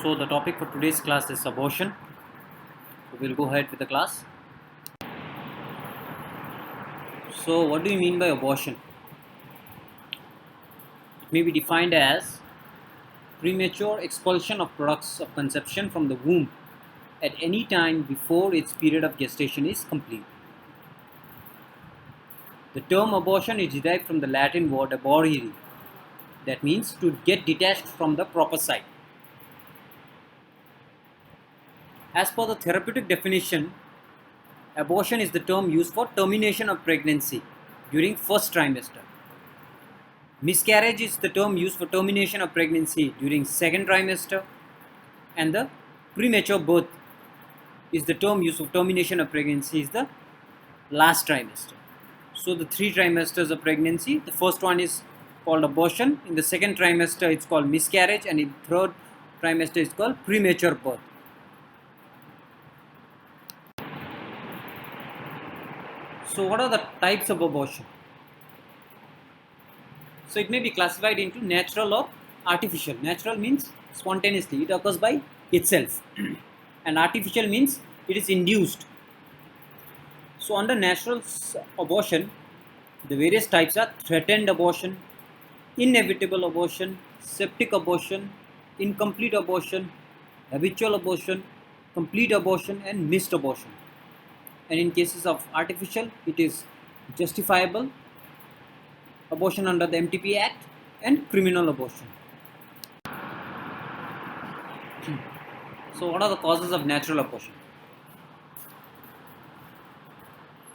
So the topic for today's class is abortion. So we'll go ahead with the class. So what do you mean by abortion? It may be defined as premature expulsion of products of conception from the womb at any time before its period of gestation is complete. The term abortion is derived from the Latin word aborrere, that means to get detached from the proper site. As per the therapeutic definition, abortion is the term used for termination of pregnancy during first trimester. Miscarriage is the term used for termination of pregnancy during second trimester, and the premature birth is the term used for termination of pregnancy is the last trimester. So the three trimesters of pregnancy, the first one is called abortion, in the second trimester it's called miscarriage, and in third trimester it's called premature birth. So what are the types of abortion? So it may be classified into natural or artificial. Natural means spontaneously, it occurs by itself, and artificial means it is induced. So under natural abortion, the various types are threatened abortion, inevitable abortion, septic abortion, incomplete abortion, habitual abortion, complete abortion, and missed abortion. And in cases of artificial, it is justifiable abortion under the MTP Act and criminal abortion. So what are the causes of natural abortion?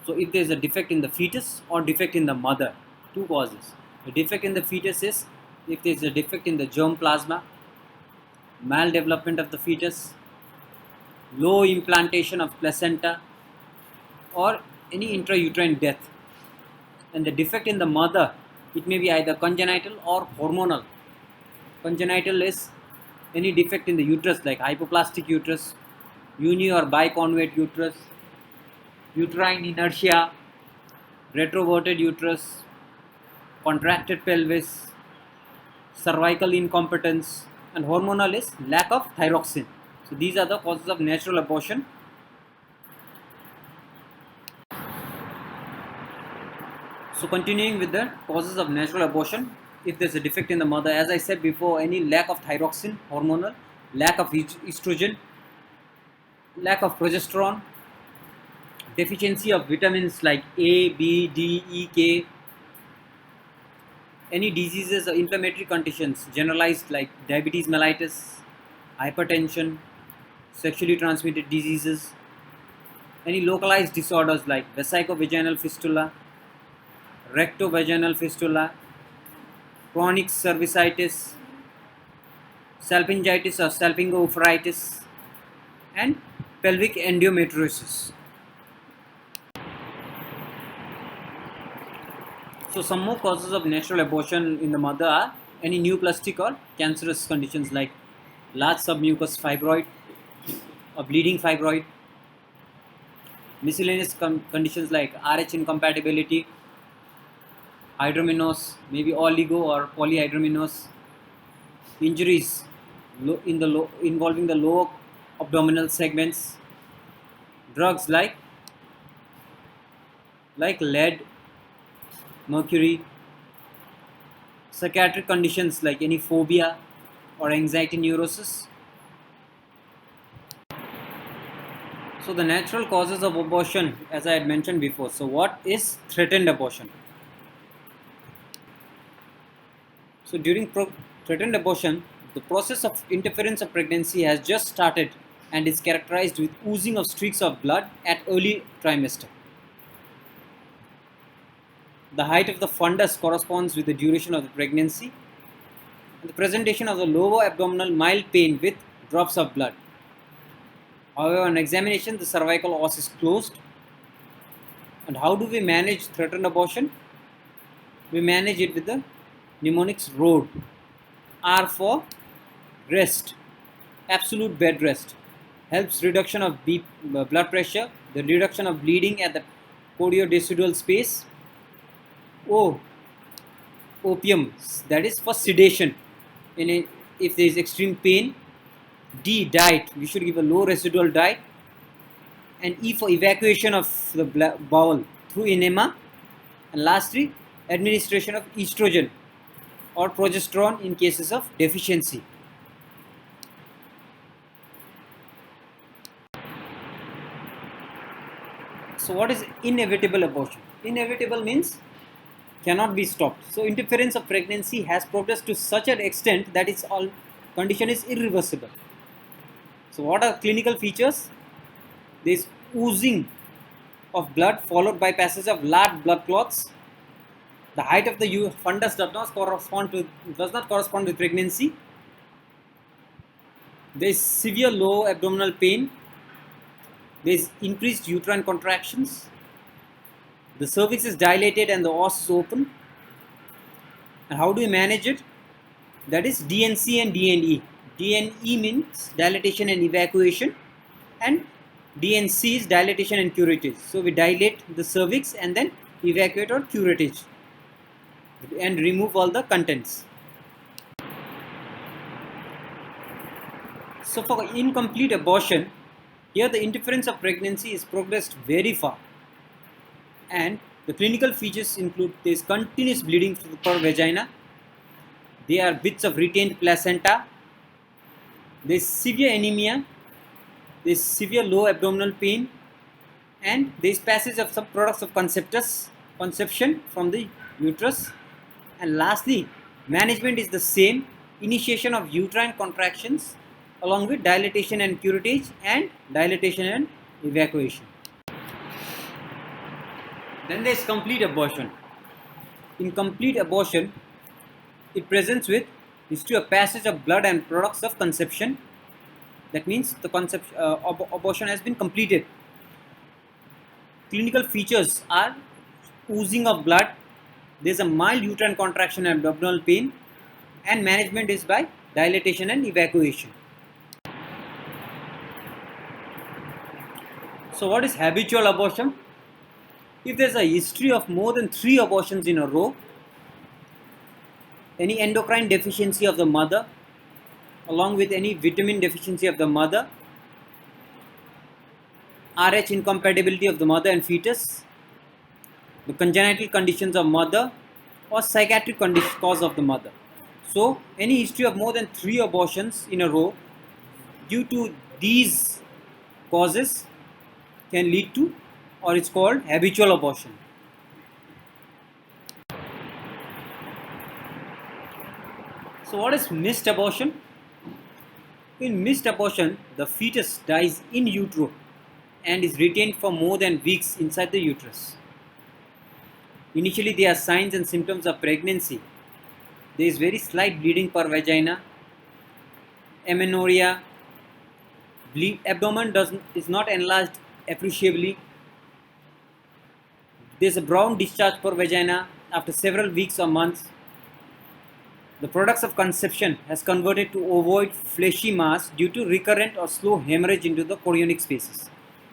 So if there is a defect in the fetus or defect in the mother, two causes. The defect in the fetus is if there is a defect in the germ plasma, maldevelopment of the fetus, low implantation of placenta, or any intrauterine death. And the defect in the mother, it may be either congenital or hormonal. Congenital is any defect in the uterus like hypoplastic uterus, uni or biconvate uterus, uterine inertia, retroverted uterus, contracted pelvis, cervical incompetence, and hormonal is lack of thyroxine. So these are the causes of natural abortion. So continuing with the causes of natural abortion, if there is a defect in the mother, as I said before, any lack of thyroxine, hormonal, lack of estrogen, lack of progesterone, deficiency of vitamins like A, B, D, E, K, any diseases or inflammatory conditions generalized like diabetes mellitus, hypertension, sexually transmitted diseases, any localized disorders like vesicovaginal fistula, rectovaginal fistula, chronic cervicitis, salpingitis or salpingo-oophorytis, and pelvic endometriosis. So some more causes of natural abortion in the mother are any neoplastic or cancerous conditions like large submucous fibroid or bleeding fibroid, miscellaneous conditions like RH incompatibility, hydromenose, maybe oligo or polyhydromenose, injuries involving the lower abdominal segments, drugs like lead, mercury, psychiatric conditions like any phobia or anxiety neurosis. So the natural causes of abortion, as I had mentioned before. So what is threatened abortion? So during threatened abortion, the process of interference of pregnancy has just started and is characterized with oozing of streaks of blood at early trimester. The height of the fundus corresponds with the duration of the pregnancy, and the presentation of the lower abdominal mild pain with drops of blood. However, on examination, the cervical os is closed. And how do we manage threatened abortion? We manage it with the mnemonics ROAD. R for rest, absolute bed rest, helps reduction of blood pressure, the reduction of bleeding at the choriodecidual space. O, opium, that is for sedation if there is extreme pain. D, diet. We should give a low residual diet. And E for evacuation of the bowel through enema. And lastly, administration of estrogen or progesterone in cases of deficiency. So what is inevitable abortion? Inevitable means cannot be stopped. So interference of pregnancy has progressed to such an extent that its all condition is irreversible. So what are clinical features? There is oozing of blood followed by passage of large blood clots. The height of the fundus does not correspond with pregnancy. There is severe low abdominal pain. There is increased uterine contractions. The cervix is dilated and the os is open. And how do we manage it? That is DNC and DNE. DNE means dilatation and evacuation, and DNC is dilatation and curettage. So we dilate the cervix and then evacuate or curettage and remove all the contents. So for incomplete abortion, here the interference of pregnancy is progressed very far, and the clinical features include there is continuous bleeding per vagina, there are bits of retained placenta, there is severe anemia, there is severe low abdominal pain, and there is passage of some products of conception from the uterus. And lastly, management is the same: initiation of uterine contractions along with dilatation and curettage and dilatation and evacuation. Then there is complete abortion. In complete abortion, it presents with history of passage of blood and products of conception. That means the abortion has been completed. Clinical features are oozing of blood, there is a mild uterine contraction and abdominal pain, and management is by dilatation and evacuation. So what is habitual abortion? If there is a history of more than 3 abortions in a row, any endocrine deficiency of the mother, along with any vitamin deficiency of the mother, RH incompatibility of the mother and fetus, the congenital conditions of mother, or psychiatric cause of the mother. So any history of more than 3 abortions in a row due to these causes can lead to, or it's called habitual abortion. So what is missed abortion? In missed abortion, the fetus dies in utero and is retained for more than weeks inside the uterus. Initially there are signs and symptoms of pregnancy. There is very slight bleeding per vagina, amenorrhea, abdomen is not enlarged appreciably. There is a brown discharge per vagina after several weeks or months. The products of conception has converted to ovoid fleshy mass due to recurrent or slow hemorrhage into the chorionic spaces.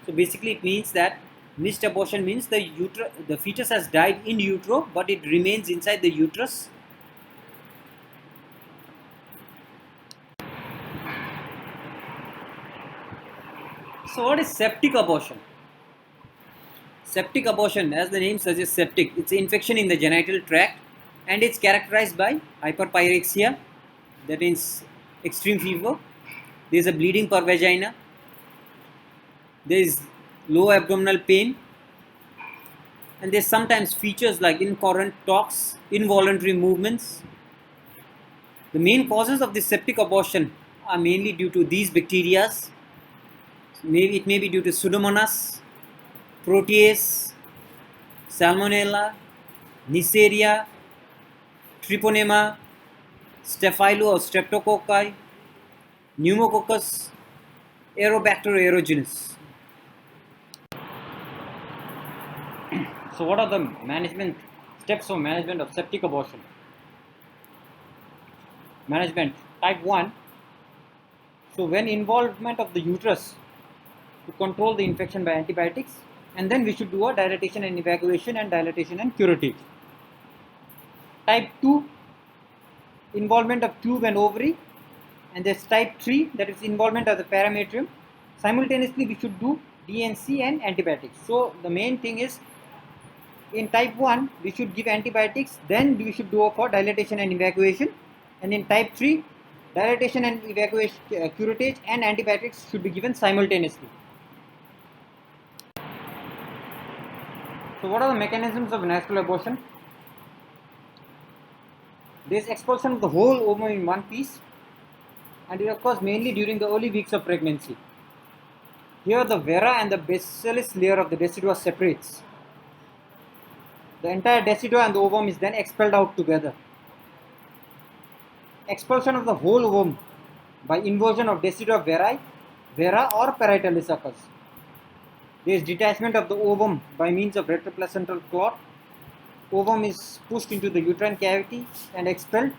So basically it means that missed abortion means the fetus has died in utero but it remains inside the uterus. So what is septic abortion? Septic abortion, as the name suggests, septic, it's an infection in the genital tract and it's characterized by hyperpyrexia, that means extreme fever. There is a bleeding per vagina. There is low abdominal pain, and there sometimes features like incoherent talks, involuntary movements. The main causes of this septic abortion are mainly due to these bacteria. It may be due to Pseudomonas, Protease, Salmonella, Neisseria, Treponema, Staphylo or Streptococci, Pneumococcus, Aerobacter aerogenes. So what are the management steps for management of septic abortion? Management type 1. So when involvement of the uterus to control the infection by antibiotics, and then we should do a dilatation and evacuation and dilatation and curettage. Type 2, involvement of tube and ovary, And there's type 3, that is involvement of the parametrium. Simultaneously we should do DNC and antibiotics. So the main thing is, in type 1 we should give antibiotics, then we should go for dilatation and evacuation, and in type 3 dilatation and evacuation, curettage and antibiotics should be given simultaneously. So what are the mechanisms of natural abortion? There is expulsion of the whole ovum in one piece, and it occurs mainly during the early weeks of pregnancy. Here the vera and the bacillus layer of the decidua separates. The entire decidua and the ovum is then expelled out together. Expulsion of the whole ovum by inversion of decidua vera or parietalis occurs. There is detachment of the ovum by means of retroplacental clot. Ovum is pushed into the uterine cavity and expelled,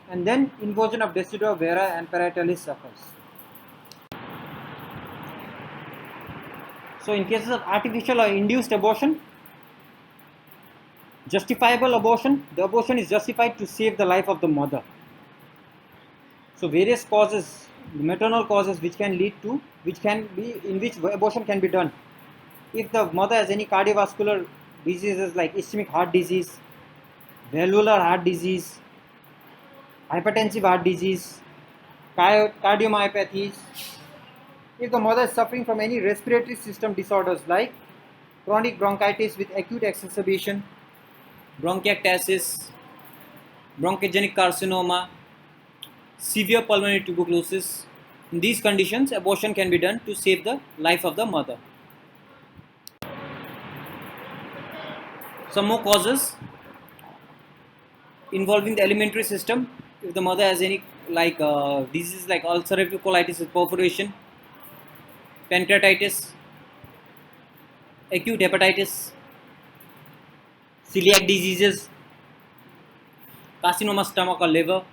and then inversion of decidua vera and parietalis occurs. So in cases of artificial or induced abortion, justifiable abortion, the abortion is justified to save the life of the mother. So various causes, maternal causes which can lead to, in which abortion can be done. If the mother has any cardiovascular diseases like ischemic heart disease, valvular heart disease, hypertensive heart disease, cardiomyopathies, if the mother is suffering from any respiratory system disorders like chronic bronchitis with acute exacerbation, bronchiectasis, bronchogenic carcinoma, severe pulmonary tuberculosis, in these conditions abortion can be done to save the life of the mother. Some more causes involving the alimentary system. If the mother has any diseases like ulcerative colitis with perforation, pancreatitis, acute hepatitis, celiac diseases, carcinoma stomach or liver,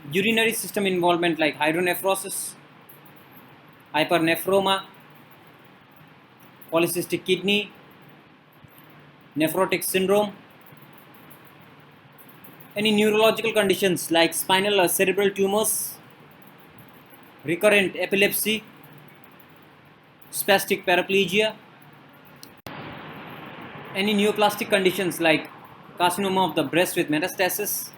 urinary system involvement like hydronephrosis, hypernephroma, polycystic kidney, nephrotic syndrome, any neurological conditions like spinal or cerebral tumors, recurrent epilepsy, spastic paraplegia, any neoplastic conditions like carcinoma of the breast with metastasis,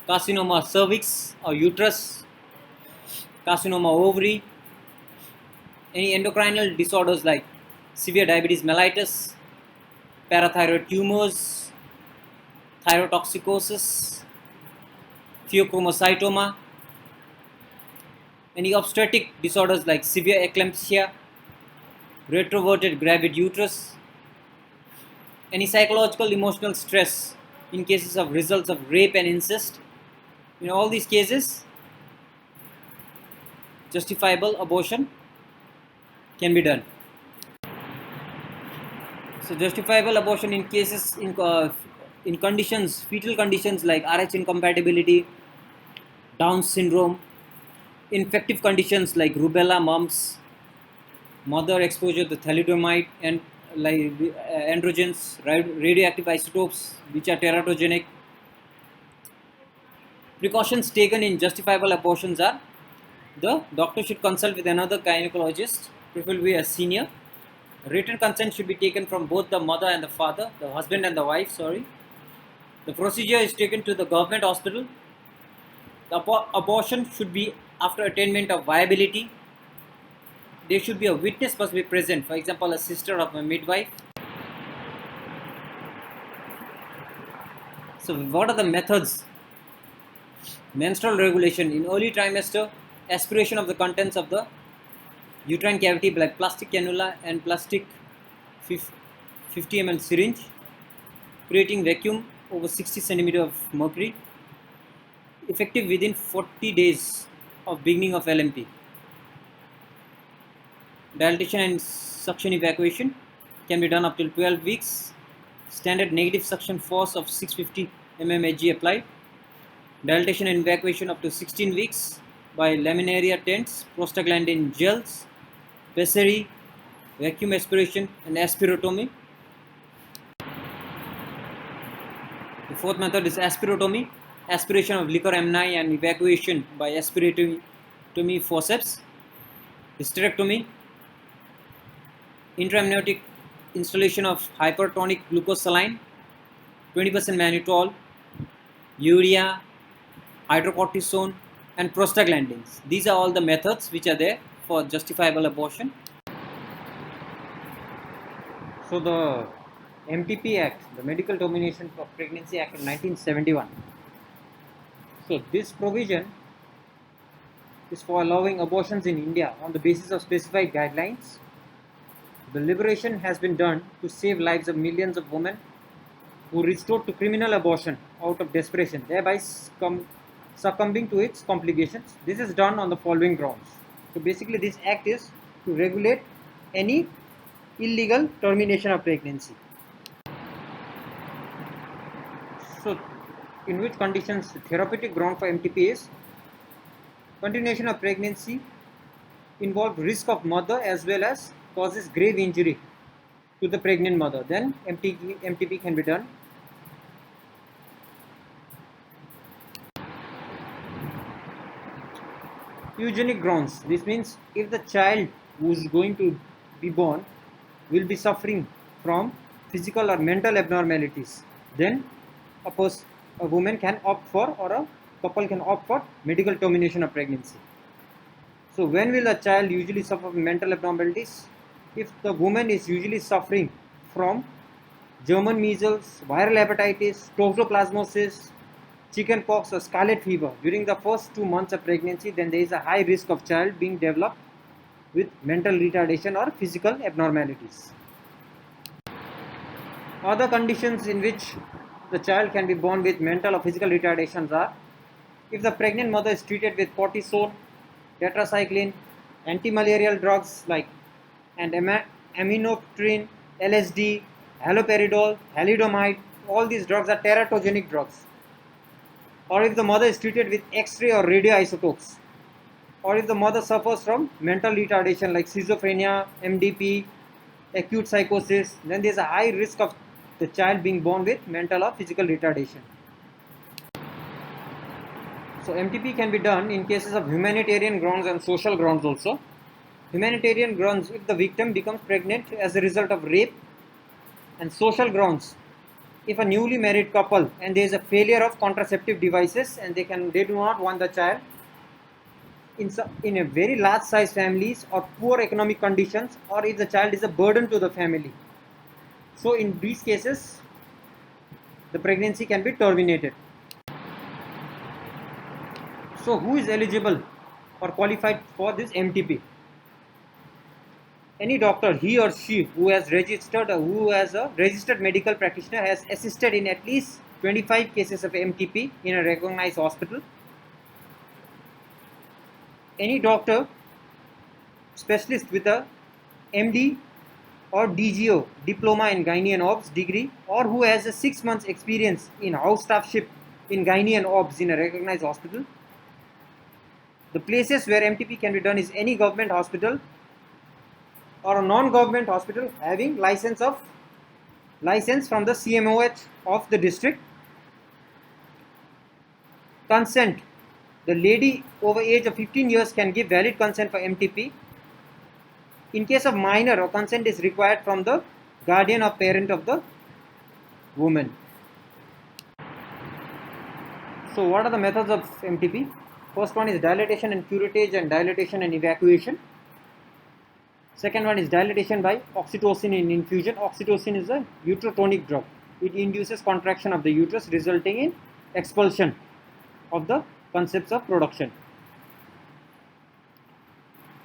carcinoma cervix or uterus, carcinoma ovary, any endocrinal disorders like severe diabetes mellitus, parathyroid tumors, thyrotoxicosis, pheochromocytoma, any obstetric disorders like severe eclampsia, retroverted gravid uterus, any psychological emotional stress in cases of results of rape and incest. In all these cases, justifiable abortion can be done. So justifiable abortion in cases in conditions, fetal conditions like Rh incompatibility, Down syndrome, infective conditions like rubella, mumps, mother exposure to thalidomide and like androgens, radioactive isotopes which are teratogenic. Precautions taken in justifiable abortions are: the doctor should consult with another gynecologist, preferably a senior. Written consent should be taken from both the mother and the father, the husband and the wife, sorry. The procedure is taken to the government hospital. The abortion should be after attainment of viability. There should be a witness must be present, for example, a sister of a midwife. So what are the methods? Menstrual regulation in early trimester, aspiration of the contents of the uterine cavity like plastic cannula and plastic 50 ml syringe, creating vacuum over 60 cm of mercury, effective within 40 days of beginning of LMP. Dilatation and suction evacuation can be done up till 12 weeks. Standard negative suction force of 650 mmHg applied. Dilatation and evacuation up to 16 weeks by laminaria tents, prostaglandin gels, pessary, vacuum aspiration and aspirotomy. The fourth method is aspirotomy. aspiration of liquor amni and evacuation by aspiratomy forceps, hysterectomy, intraamniotic installation of hypertonic glucose saline, 20% mannitol, urea, hydrocortisone, and prostaglandins. These are all the methods which are there for justifiable abortion. So the MTP Act, the Medical Termination of Pregnancy Act of 1971. So this provision is for allowing abortions in India on the basis of specified guidelines. The liberation has been done to save lives of millions of women who resort to criminal abortion out of desperation, thereby succumbing to its complications. This is done on the following grounds. So basically this act is to regulate any illegal termination of pregnancy. So in which conditions the therapeutic ground for MTP is continuation of pregnancy involves risk of mother as well as causes grave injury to the pregnant mother, then MTP can be done. Eugenic grounds, this means if the child who is going to be born will be suffering from physical or mental abnormalities, then a woman can opt for, or a couple can opt for medical termination of pregnancy. So when will a child usually suffer from mental abnormalities? If the woman is usually suffering from German measles, viral hepatitis, toxoplasmosis, chickenpox, or scarlet fever during the first 2 months of pregnancy, then there is a high risk of child being developed with mental retardation or physical abnormalities. Other conditions in which the child can be born with mental or physical retardations are if the pregnant mother is treated with cortisone, tetracycline, anti-malarial drugs like aminopterin, LSD, haloperidol, thalidomide. All these drugs are teratogenic drugs. Or if the mother is treated with X-ray or radioisotopes, or if the mother suffers from mental retardation like schizophrenia, MDP, acute psychosis, then there is a high risk of the child being born with mental or physical retardation. So MTP can be done in cases of humanitarian grounds and social grounds also. Humanitarian grounds, if the victim becomes pregnant as a result of rape, and social grounds, if a newly married couple and there is a failure of contraceptive devices and they do not want the child, in a very large size families or poor economic conditions, or if the child is a burden to the family. So in these cases the pregnancy can be terminated. So who is eligible or qualified for this MTP? Any doctor, he or she who has registered, who as a registered medical practitioner has assisted in at least 25 cases of MTP in a recognized hospital. Any doctor, specialist with a MD or DGO, diploma in gynae and obs degree, or who has a 6 months experience in house staffship in gynae and obs in a recognized hospital. The places where MTP can be done is any government hospital or a non-government hospital having license from the CMOH of the district. Consent, the lady over age of 15 years can give valid consent for MTP. In case of minor, a consent is required from the guardian or parent of the woman. So what are the methods of MTP? First one is dilatation and curettage and dilatation and evacuation. Second one is dilatation by oxytocin in infusion. Oxytocin is a uterotonic drug. It induces contraction of the uterus resulting in expulsion of the concepts of production.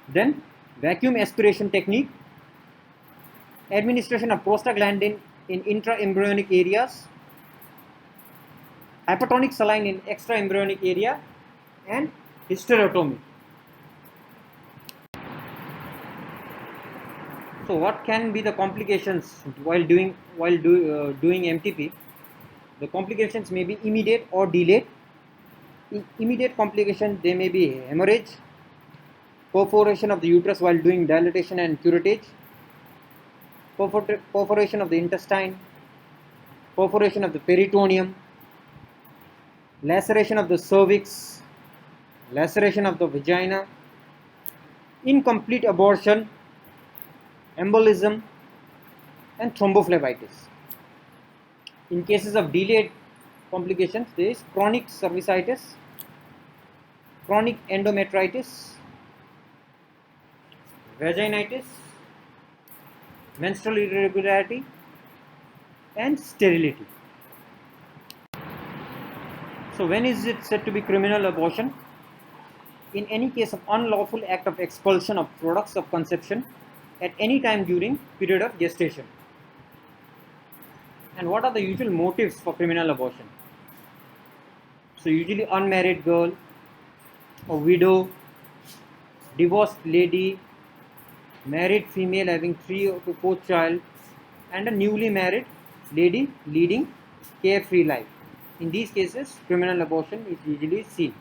Then vacuum aspiration technique, administration of prostaglandin in intraembryonic areas, hypertonic saline in extraembryonic area, and hysterectomy. So what can be the complications while doing MTP? The complications may be immediate or delayed. In immediate complications, there may be hemorrhage, perforation of the uterus while doing dilatation and curettage, perforation of the intestine, perforation of the peritoneum, laceration of the cervix, laceration of the vagina, incomplete abortion, embolism, and thrombophlebitis. In cases of delayed complications, there is chronic cervicitis, chronic endometritis, vaginitis, menstrual irregularity, and sterility. So when is it said to be criminal abortion? In any case of unlawful act of expulsion of products of conception at any time during period of gestation. And what are the usual motives for criminal abortion? So usually unmarried girl, a widow, divorced lady, married female having 3 to 4 child, and a newly married lady leading carefree life. In these cases, criminal abortion is usually seen.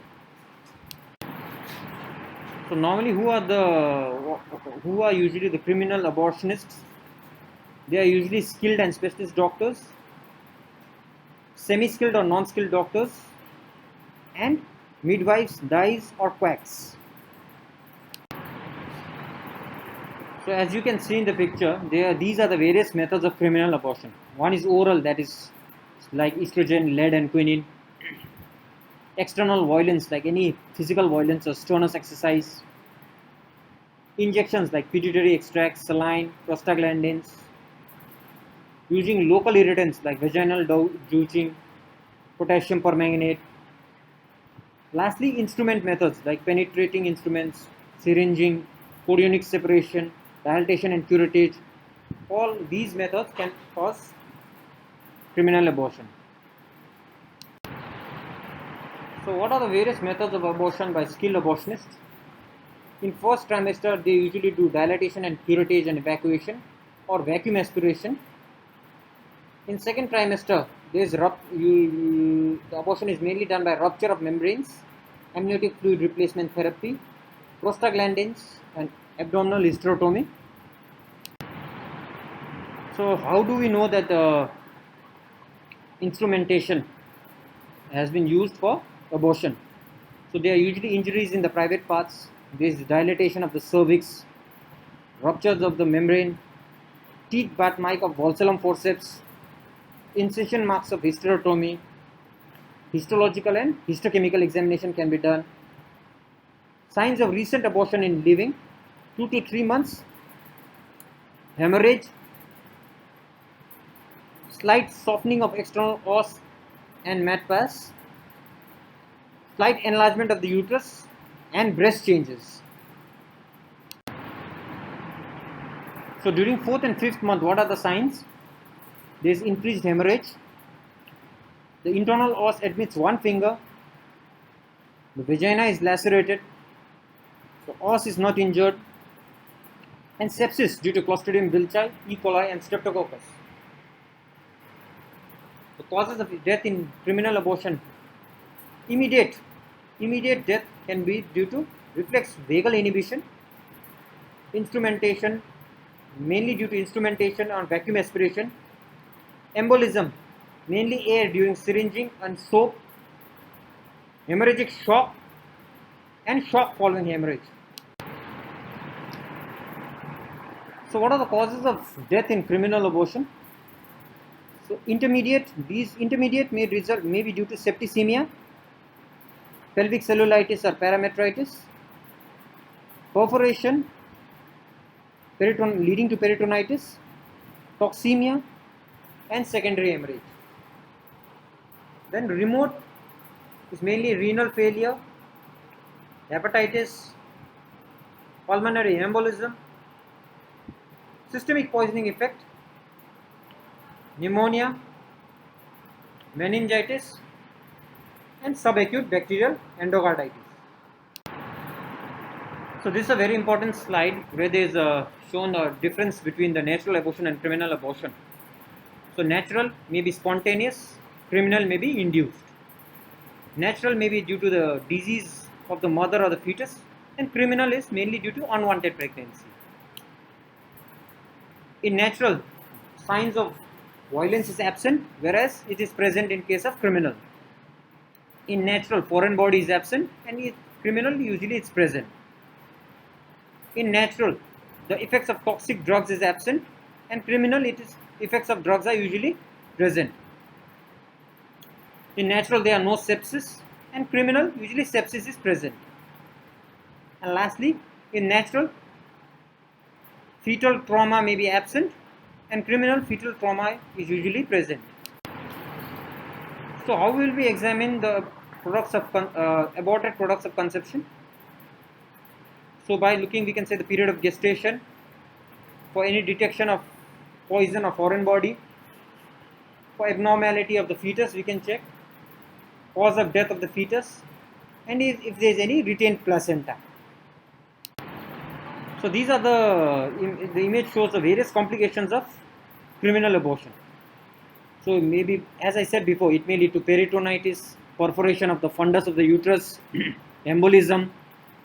So normally, who are usually the criminal abortionists? They are usually skilled and specialist doctors, semi-skilled or non-skilled doctors, and midwives, dyes, or quacks. So as you can see in the picture, these are the various methods of criminal abortion. One is oral, that is like estrogen, lead, and quinine. External violence, like any physical violence or strenuous exercise. Injections like pituitary extracts, saline, prostaglandins. Using local irritants like vaginal douching, potassium permanganate. Lastly, instrument methods like penetrating instruments, syringing, chorionic separation, dilatation and curettage. All these methods can cause criminal abortion. So what are the various methods of abortion by skilled abortionists? In first trimester, they usually do dilatation and curettage and evacuation or vacuum aspiration. In second trimester, the abortion is mainly done by rupture of membranes, amniotic fluid replacement therapy, prostaglandins, and abdominal hysterectomy. So how do we know that the instrumentation has been used for abortion? So there are usually injuries in the private parts. There is dilatation of the cervix, ruptures of the membrane, teeth bat mic of Valsalm forceps, incision marks of hysterectomy, histological and histochemical examination can be done. Signs of recent abortion in living, 2 to 3 months, hemorrhage, slight softening of external os and mat pass, slight enlargement of the uterus, and breast changes. So during 4th and 5th month, what are the signs? There is increased hemorrhage. The internal os admits one finger. The vagina is lacerated. The os is not injured. And sepsis due to Clostridium bilchi, E. coli, and Streptococcus. The causes of death in criminal abortion. Immediate death can be due to reflex vagal inhibition, instrumentation, mainly due to instrumentation or vacuum aspiration, embolism, mainly air during syringing and soap, hemorrhagic shock, and shock following hemorrhage. So what are the causes of death in criminal abortion? So these intermediate may be due to septicemia, pelvic cellulitis or parametritis, perforation leading to peritonitis, toxemia, and secondary hemorrhage. Then remote is mainly renal failure, hepatitis, pulmonary embolism, systemic poisoning effect, pneumonia, meningitis, and subacute bacterial endocarditis. So this is a very important slide where there is shown a difference between the natural abortion and criminal abortion. So natural may be spontaneous, criminal may be induced. Natural may be due to the disease of the mother or the fetus, and criminal is mainly due to unwanted pregnancy. In natural, signs of violence is absent, whereas it is present in case of criminal. In natural, foreign body is absent, and in criminal, usually it's present. In natural, the effects of toxic drugs is absent, and criminal, it is effects of drugs are usually present. In natural, there are no sepsis, and criminal, usually sepsis is present. And lastly, in natural, fetal trauma may be absent, and criminal fetal trauma is usually present. So how will we examine the products of aborted products of conception? So by looking, we can say the period of gestation, for any detection of poison or foreign body, for abnormality of the fetus we can check, cause of death of the fetus, and if there is any retained placenta. So these are the image shows the various complications of criminal abortion. So maybe, as I said before, it may lead to peritonitis, perforation of the fundus of the uterus, embolism,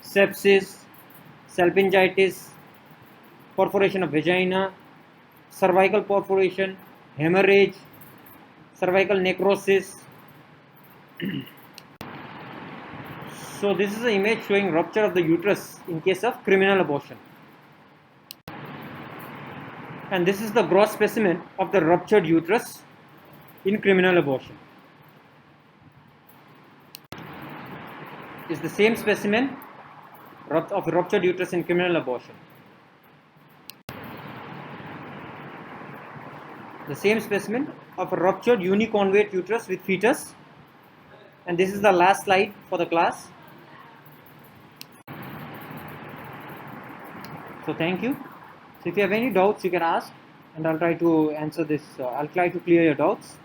sepsis, salpingitis, perforation of vagina, cervical perforation, hemorrhage, cervical necrosis. So this is an image showing rupture of the uterus in case of criminal abortion. And this is the gross specimen of the ruptured uterus in criminal abortion. It's the same specimen of ruptured uterus in criminal abortion. The same specimen of a ruptured uniconvate uterus with fetus. And this is the last slide for the class. So thank you. So if you have any doubts, you can ask, and I'll try to answer this. I'll try to clear your doubts.